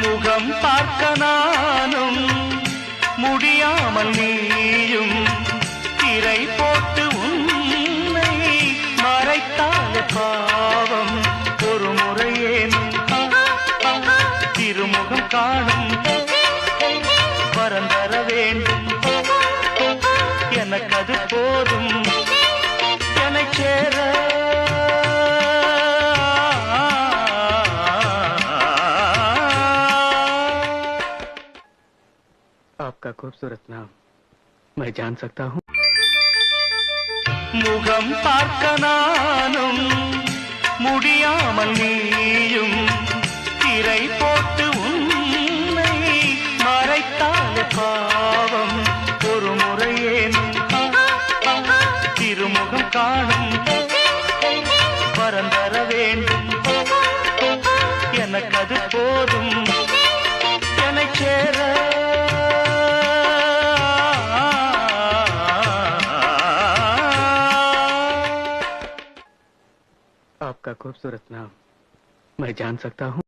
முகம் பார்க்க நானும் முடியாமல் நீயும் திரை போட்டு உன்னை மறைத்தாலே பாவம். ஒரு முறையேனும் திருமுகம் காணும் வரம் தர வேண்டும். எனக்கு அது போதும் என்னை சேர. आपका खूबसूरत नाम मैं जान सकता हूँ? முகம் பார்க்க நானும் முடியாமல் நீயும் திரை போட்டு உன்னை மறைத்தாலே பாவம். ஒரு முறையேனும் திருமுகம் காணும் வரம் தர வேண்டும். எனக்கு அது போதும் என்னை சேர. आपका खूबसूरत नाम मैं जान सकता हूँ?